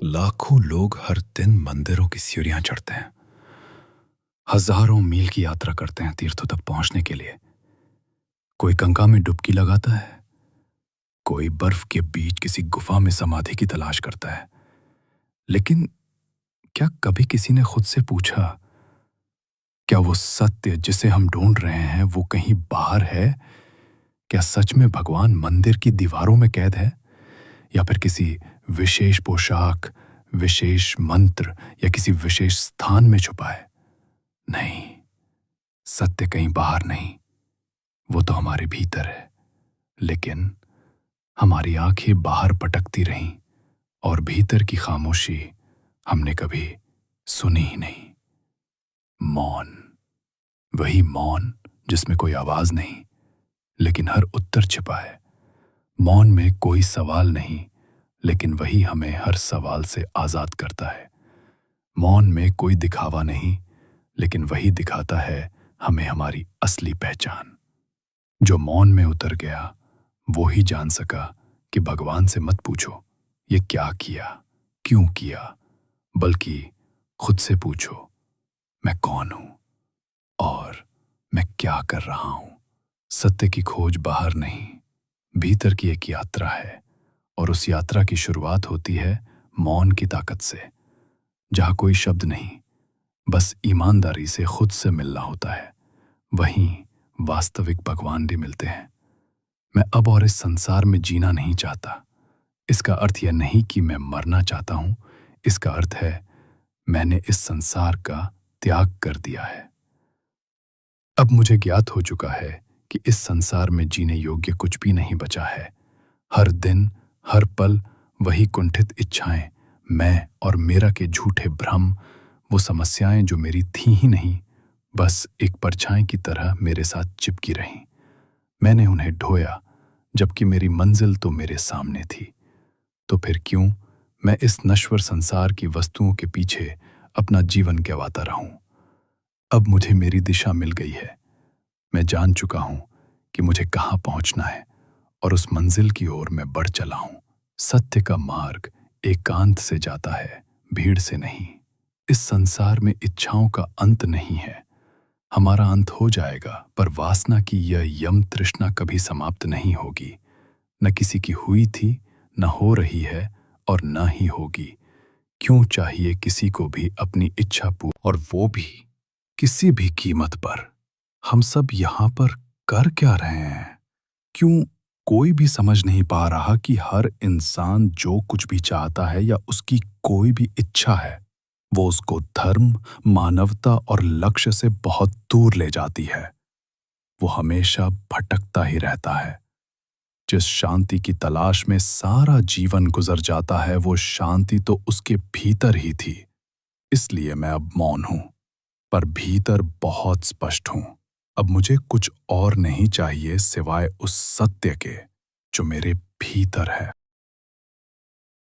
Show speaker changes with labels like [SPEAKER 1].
[SPEAKER 1] लाखों लोग हर दिन मंदिरों की सीढ़ियां चढ़ते हैं, हजारों मील की यात्रा करते हैं तीर्थों तक पहुंचने के लिए। कोई गंगा में डुबकी लगाता है, कोई बर्फ के बीच किसी गुफा में समाधि की तलाश करता है। लेकिन क्या कभी किसी ने खुद से पूछा, क्या वो सत्य जिसे हम ढूंढ रहे हैं वो कहीं बाहर है? क्या सच में भगवान मंदिर की दीवारों में कैद है, या फिर किसी विशेष पोशाक, विशेष मंत्र या किसी विशेष स्थान में छुपा है? नहीं, सत्य कहीं बाहर नहीं, वो तो हमारे भीतर है। लेकिन हमारी आंखें बाहर पटकती रहीं और भीतर की खामोशी हमने कभी सुनी ही नहीं। मौन, वही मौन जिसमें कोई आवाज नहीं लेकिन हर उत्तर छिपा है। मौन में कोई सवाल नहीं, लेकिन वही हमें हर सवाल से आजाद करता है। मौन में कोई दिखावा नहीं, लेकिन वही दिखाता है हमें हमारी असली पहचान। जो मौन में उतर गया वो ही जान सका कि भगवान से मत पूछो ये क्या किया, क्यों किया, बल्कि खुद से पूछो, मैं कौन हूं और मैं क्या कर रहा हूं। सत्य की खोज बाहर नहीं, भीतर की एक यात्रा है, और उस यात्रा की शुरुआत होती है मौन की ताकत से, जहां कोई शब्द नहीं, बस ईमानदारी से खुद से मिलना होता है। वहीं वास्तविक भगवान भी मिलते हैं। मैं अब और इस संसार में जीना नहीं चाहता। इसका अर्थ यह नहीं कि मैं मरना चाहता हूं, इसका अर्थ है मैंने इस संसार का त्याग कर दिया है। अब मुझे ज्ञात हो चुका है कि इस संसार में जीने योग्य कुछ भी नहीं बचा है। हर दिन, हर पल वही कुंठित इच्छाएं, मैं और मेरा के झूठे भ्रम, वो समस्याएं जो मेरी थी ही नहीं, बस एक परछाई की तरह मेरे साथ चिपकी रहीं। मैंने उन्हें ढोया, जबकि मेरी मंजिल तो मेरे सामने थी। तो फिर क्यों मैं इस नश्वर संसार की वस्तुओं के पीछे अपना जीवन गंवाता रहूं? अब मुझे मेरी दिशा मिल गई है। मैं जान चुका हूं कि मुझे कहां पहुंचना है, और उस मंजिल की ओर मैं बढ़ चला हूं। सत्य का मार्ग एकांत से जाता है, भीड़ से नहीं। इस संसार में इच्छाओं का अंत नहीं है। हमारा अंत हो जाएगा, पर वासना की यह यम तृष्णा कभी समाप्त नहीं होगी। न किसी की हुई थी, न हो रही है, और न ही होगी। क्यों चाहिए किसी को भी अपनी इच्छा पूरी, और वो भी किसी भी कीमत पर? हम सब यहां पर कर क्या रहे हैं? क्यों कोई भी समझ नहीं पा रहा कि हर इंसान जो कुछ भी चाहता है या उसकी कोई भी इच्छा है, वो उसको धर्म, मानवता और लक्ष्य से बहुत दूर ले जाती है। वो हमेशा भटकता ही रहता है। जिस शांति की तलाश में सारा जीवन गुजर जाता है, वो शांति तो उसके भीतर ही थी। इसलिए मैं अब मौन हूं, पर भीतर बहुत स्पष्ट हूं। अब मुझे कुछ और नहीं चाहिए सिवाय उस सत्य के जो मेरे भीतर है।